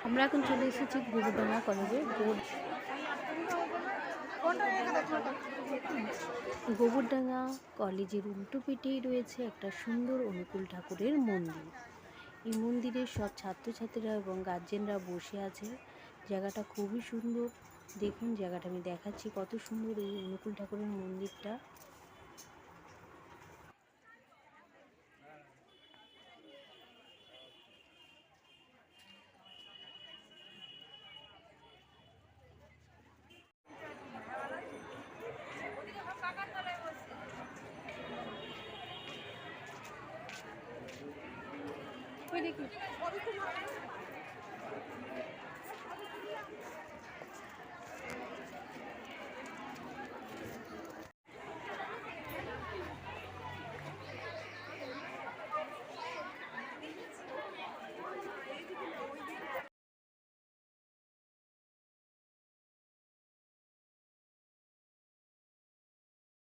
আমরা এখন চলে এসেছি গোবরডাঙ্গা কলেজে। গোবরডাঙ্গা কলেজের উল্টো পিঠেই রয়েছে একটা সুন্দর অনুকূল ঠাকুরের মন্দির। এই মন্দিরে সব ছাত্রছাত্রীরা এবং গার্জেনরা বসে আছে। জায়গাটা খুবই সুন্দর। দেখুন জায়গাটা আমি দেখাচ্ছি, কত সুন্দর এই অনুকূল ঠাকুরের মন্দিরটা। দেখি